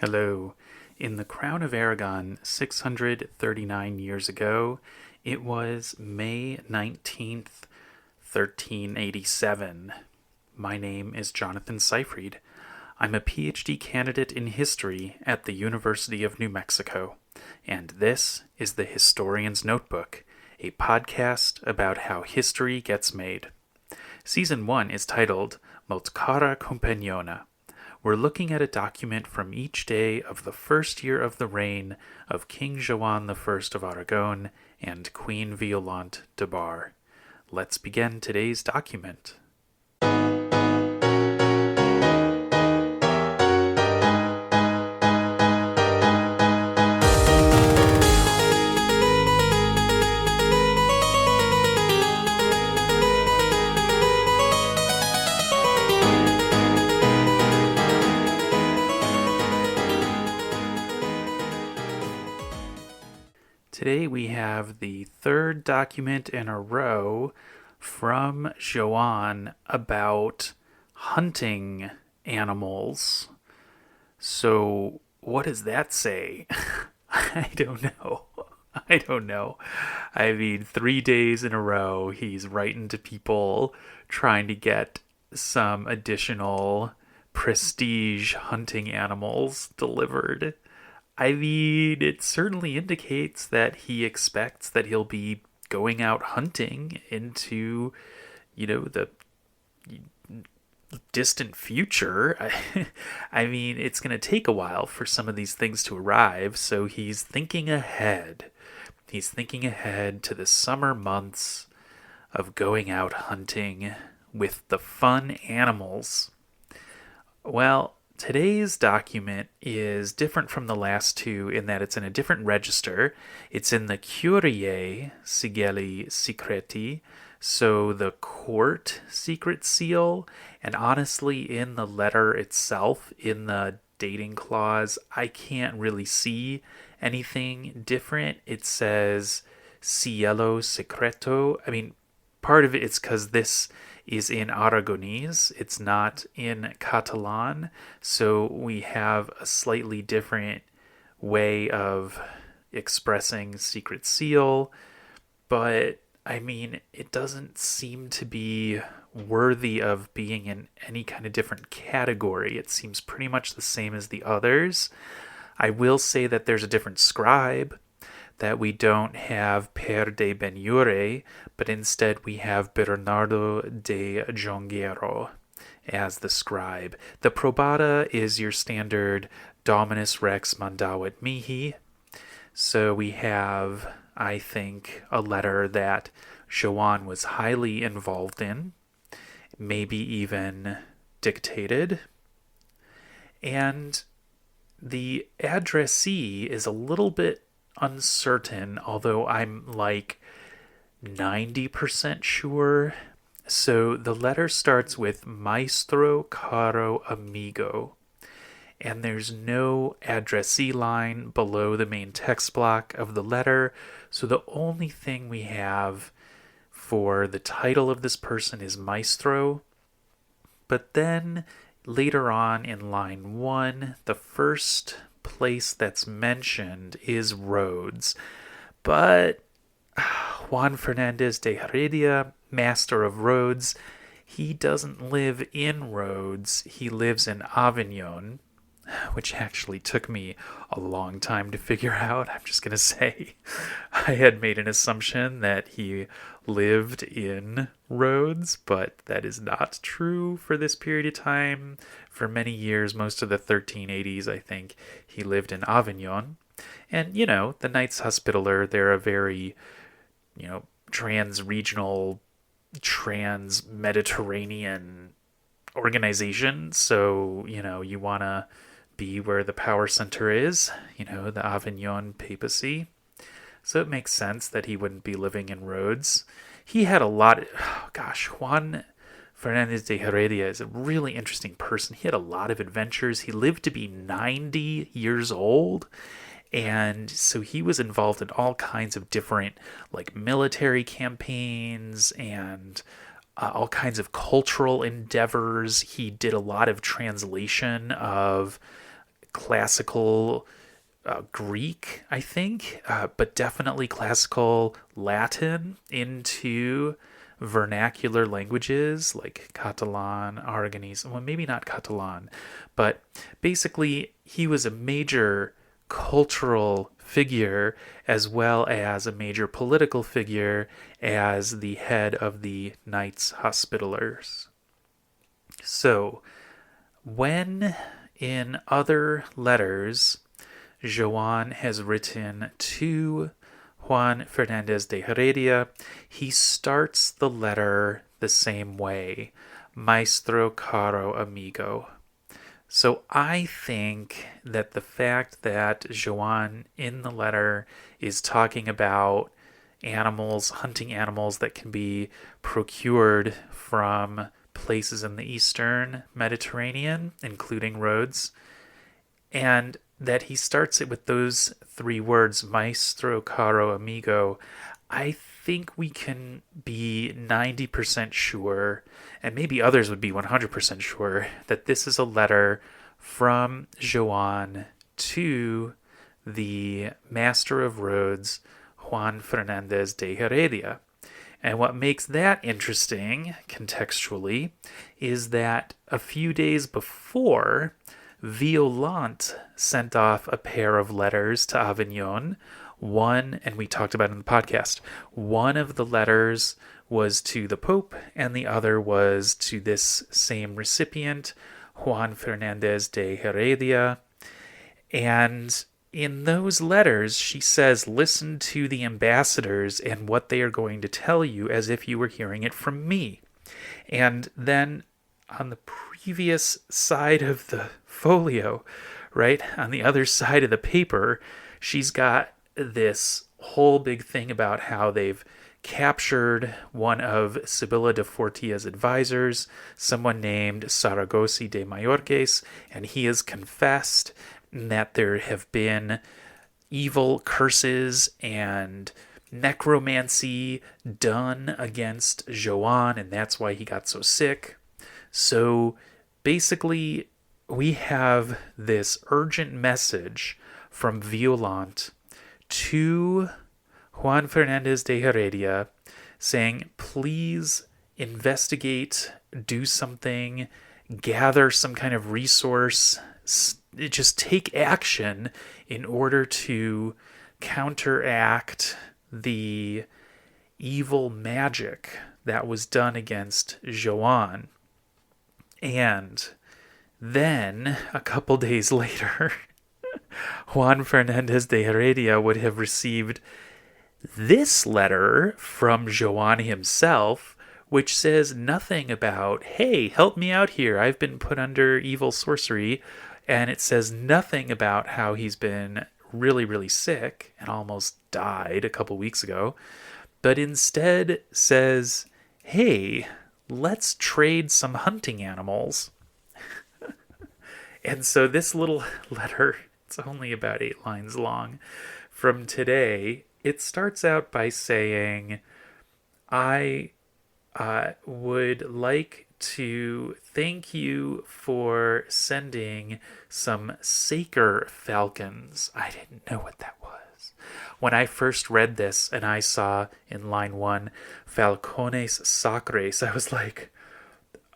Hello. In the Crown of Aragon 639 years ago, it was May 19th, 1387. My name is Jonathan Seyfried. I'm a PhD candidate in history at the University of New Mexico, and this is the Historian's Notebook, a podcast about how history gets made. Season 1 is titled Molt Cara Companiona. We're looking at a document from each day of the first year of the reign of King Joan I of Aragon and Queen Violante de Bar. Let's begin today's document. Today we have the third document in a row from Joan about hunting animals. So what does that say? I don't know. I mean, 3 days in a row he's writing to people trying to get some additional prestige hunting animals delivered. I mean, it certainly indicates that he expects that he'll be going out hunting into, the distant future. I mean, it's going to take a while for some of these things to arrive, so he's thinking ahead. He's thinking ahead to the summer months of going out hunting with the fun animals. Well, today's document is different from the last two in that it's in a different register. It's in the Curiae Sigilli Secreti, so the court secret seal, and honestly in the letter itself, in the dating clause, I can't really see anything different. It says Cielo Secreto. I mean, part of it's because this is in Aragonese. It's not in Catalan. So we have a slightly different way of expressing secret seal. But, I mean, it doesn't seem to be worthy of being in any kind of different category. It seems pretty much the same as the others. I will say that there's a different scribe, that we don't have Per de Benjure, but instead we have Bernardo de Jonguero as the scribe. The probata is your standard Dominus Rex Mandavit Mihi. So we have, I think, a letter that Joan was highly involved in, maybe even dictated. And the addressee is a little bit uncertain, although I'm like 90% sure. So the letter starts with Maestro Caro Amigo, and there's no addressee line below the main text block of the letter. So the only thing we have for the title of this person is Maestro. But then later on in line 1, the first place that's mentioned is Rhodes. But Juan Fernández de Heredia, master of Rhodes, he doesn't live in Rhodes. He lives in Avignon, which actually took me a long time to figure out. I'm just going to say I had made an assumption that he lived in Rhodes, but that is not true for this period of time. For many years, most of the 1380s, I think, he lived in Avignon. And, the Knights Hospitaller, they're a very, trans-regional, trans-Mediterranean organization. So, you want to be where the power center is, the Avignon papacy. So it makes sense that he wouldn't be living in Rhodes. He had a lot Juan Fernández de Heredia is a really interesting person. He had a lot of adventures. He lived to be 90 years old. And so he was involved in all kinds of different military campaigns and all kinds of cultural endeavors. He did a lot of translation of classical Greek, I think, but definitely classical Latin into vernacular languages like Catalan, Aragonese. Well, maybe not Catalan, but basically he was a major cultural figure as well as a major political figure as the head of the Knights Hospitallers. So, when in other letters Joan has written to Juan Fernández de Heredia, he starts the letter the same way, Maestro caro amigo. So I think that the fact that Joan in the letter is talking about animals, hunting animals that can be procured from places in the eastern Mediterranean, including Rhodes, and that he starts it with those three words, Maestro caro amigo, I think we can be 90% sure, and maybe others would be 100% sure, that this is a letter from Joan to the Master of Rhodes, Juan Fernández de Heredia. And what makes that interesting, contextually, is that a few days before, Violante sent off a pair of letters to Avignon. One, and we talked about it in the podcast, one of the letters was to the Pope, and the other was to this same recipient, Juan Fernández de Heredia. And in those letters, she says, listen to the ambassadors and what they are going to tell you as if you were hearing it from me. And then on the previous side of the folio, right, on the other side of the paper, she's got this whole big thing about how they've captured one of Sibilla de Fortia's advisors, someone named Saragosi de Mayorques, and he has confessed that there have been evil curses and necromancy done against Joan, and that's why he got so sick. So basically, we have this urgent message from Violante to Juan Fernández de Heredia saying, please investigate, do something, gather some kind of resource, just take action in order to counteract the evil magic that was done against Joan. And then, a couple days later, Juan Fernández de Heredia would have received this letter from Joan himself, which says nothing about, hey, help me out here, I've been put under evil sorcery, and it says nothing about how he's been really, really sick and almost died a couple weeks ago, but instead says, hey, let's trade some hunting animals. And so this little letter, it's only about 8 lines long, from today, it starts out by saying, I would like to thank you for sending some Saker falcons. I didn't know what that was. When I first read this and I saw in line 1, falcones sacres, I was like,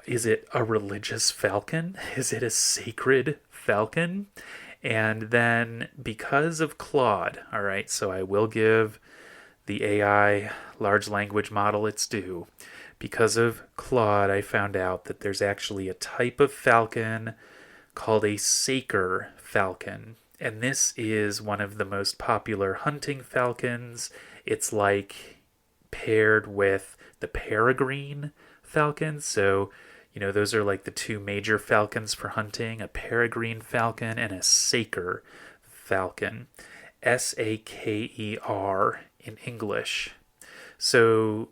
is it a religious falcon? Is it a sacred falcon? And then because of Claude, all right, so I will give the AI large language model its due. Because of Claude, I found out that there's actually a type of falcon called a Saker falcon. And this is one of the most popular hunting falcons. It's like paired with the peregrine falcon. So, you know, those are like the two major falcons for hunting, a peregrine falcon and a Saker falcon. Saker in English. So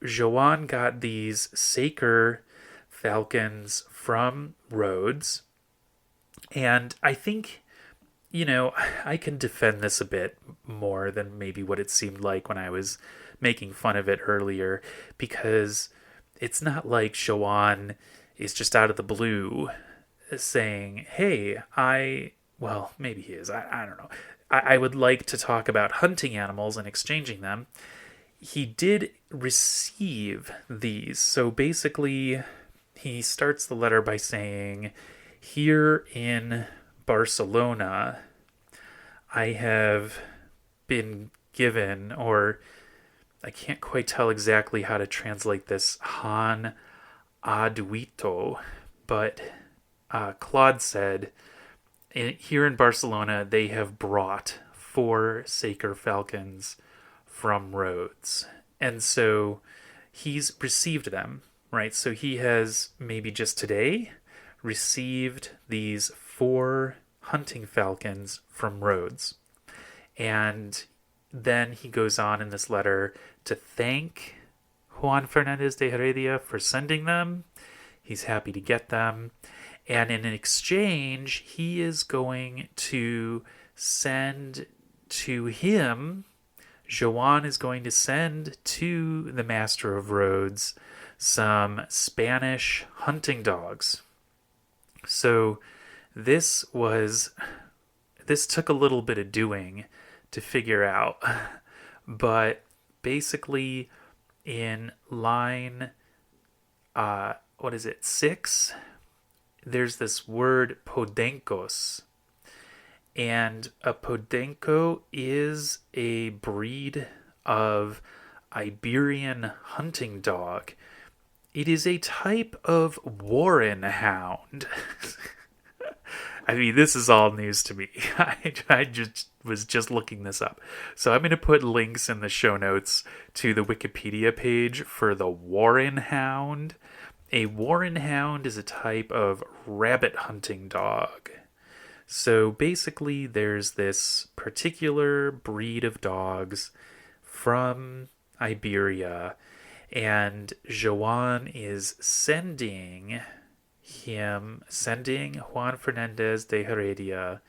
Joan got these Saker falcons from Rhodes, and I think, you know, I can defend this a bit more than maybe what it seemed like when I was making fun of it earlier, because it's not like Joan is just out of the blue saying, hey, I well, maybe he is. I don't know. I would like to talk about hunting animals and exchanging them. He did receive these. So basically, he starts the letter by saying, here in Barcelona, I have been given, or I can't quite tell exactly how to translate this, Han Aduito, but Claude said, here in Barcelona, they have brought 4 Saker falcons from Rhodes. And so he's received them, right? So he has maybe just today received these 4 hunting falcons from Rhodes. And then he goes on in this letter to thank Juan Fernández de Heredia for sending them. He's happy to get them. And in exchange, he is going to send to him, Joan is going to send to the Master of Rhodes some Spanish hunting dogs. So this took a little bit of doing to figure out, but basically in line, 6, there's this word podencos, and a podenco is a breed of Iberian hunting dog. It is a type of warren hound. I mean, this is all news to me. I was just looking this up. So I'm going to put links in the show notes to the Wikipedia page for the warren hound. A warren hound is a type of rabbit hunting dog. So basically, there's this particular breed of dogs from Iberia, and Joan is sending Juan Fernández de Heredia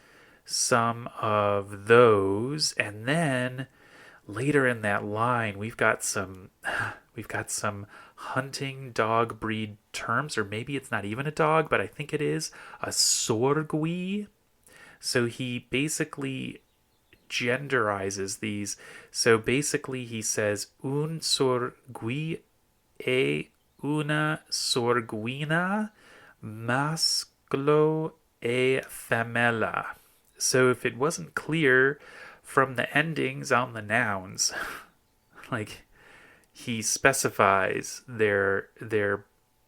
some of those, and then later in that line we've got some hunting dog breed terms, or maybe it's not even a dog, but I think it is a sorgui. So he basically genderizes these. So basically he says un sorgui e una sorguina masclo e femella. So if it wasn't clear from the endings on the nouns, like he specifies their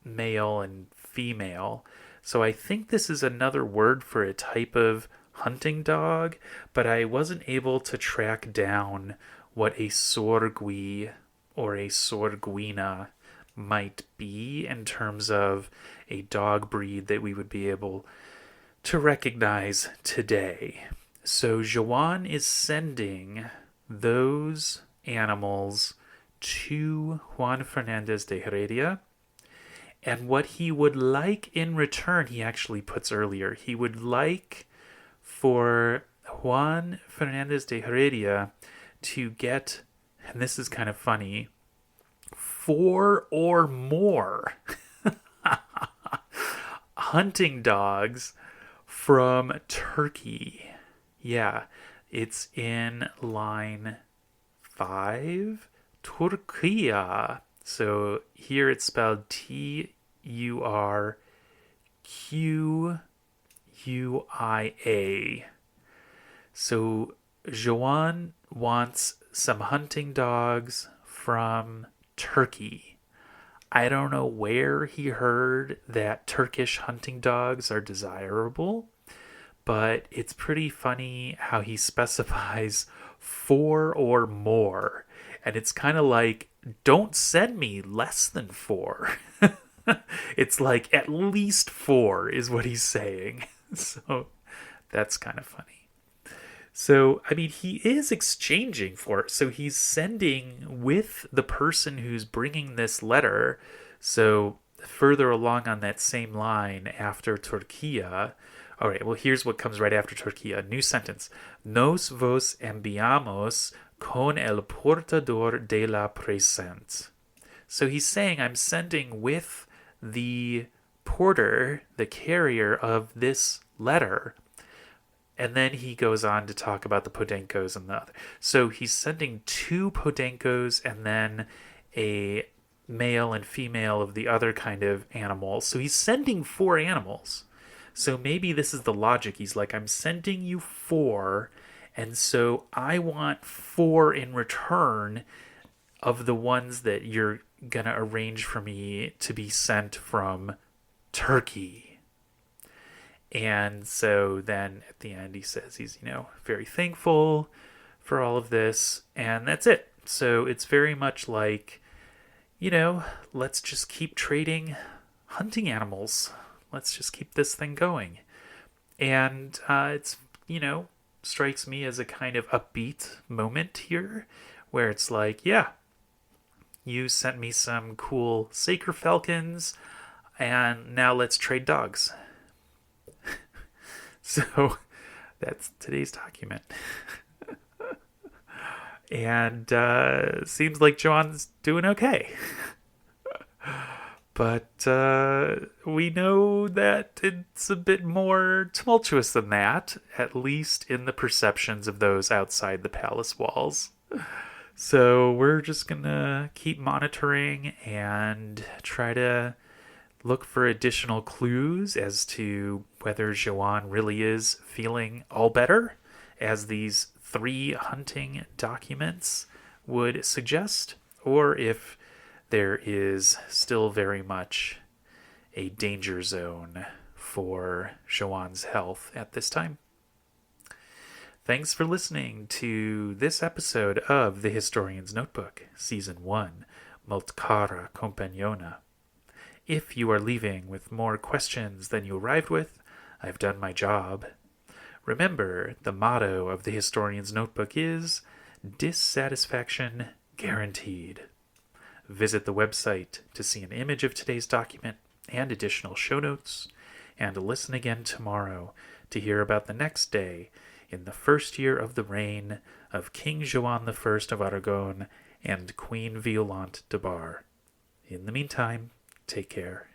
male and female. So I think this is another word for a type of hunting dog, but I wasn't able to track down what a sorgui or a sorguina might be in terms of a dog breed that we would be able to recognize today. So Joan is sending those animals to Juan Fernández de Heredia, and what he would like in return, he actually puts earlier, he would like for Juan Fernández de Heredia to get, and this is kind of funny, 4 or more hunting dogs from Turkey. Yeah, it's in line 5, Turquia. So here it's spelled Turquia. So Joan wants some hunting dogs from Turkey. I don't know where he heard that Turkish hunting dogs are desirable, but it's pretty funny how he specifies 4 or more. And it's kind of like, don't send me less than 4. It's like at least 4 is what he's saying. So that's kind of funny. So, I mean, he is exchanging for it. So he's sending with the person who's bringing this letter. So further along on that same line after Turquia. All right, well, here's what comes right after Turquia. New sentence. Nos vos enviamos con el portador de la present. So he's saying, I'm sending with the porter, the carrier of this letter, And then he goes on to talk about the Podencos and the other. So he's sending 2 Podencos and then a male and female of the other kind of animal. So he's sending 4 animals. So maybe this is the logic. He's like, I'm sending you 4, and so I want 4 in return of the ones that you're going to arrange for me to be sent from Turkey. And so then at the end he says he's, very thankful for all of this, and that's it. So it's very much like, let's just keep trading hunting animals. Let's just keep this thing going. And it's, strikes me as a kind of upbeat moment here where it's like, yeah, you sent me some cool Saker falcons, and now let's trade dogs. So that's today's document. And seems like Joan's doing okay. But we know that it's a bit more tumultuous than that, at least in the perceptions of those outside the palace walls. So we're just going to keep monitoring and try to look for additional clues as to whether Joan really is feeling all better, as these 3 hunting documents would suggest, or if there is still very much a danger zone for Joan's health at this time. Thanks for listening to this episode of The Historian's Notebook, Season 1, Molt cara compagnona. If you are leaving with more questions than you arrived with, I've done my job. Remember, the motto of The Historian's Notebook is dissatisfaction guaranteed. Visit the website to see an image of today's document and additional show notes, and listen again tomorrow to hear about the next day in the first year of the reign of King Joan I of Aragon and Queen Violante de Bar. In the meantime, take care.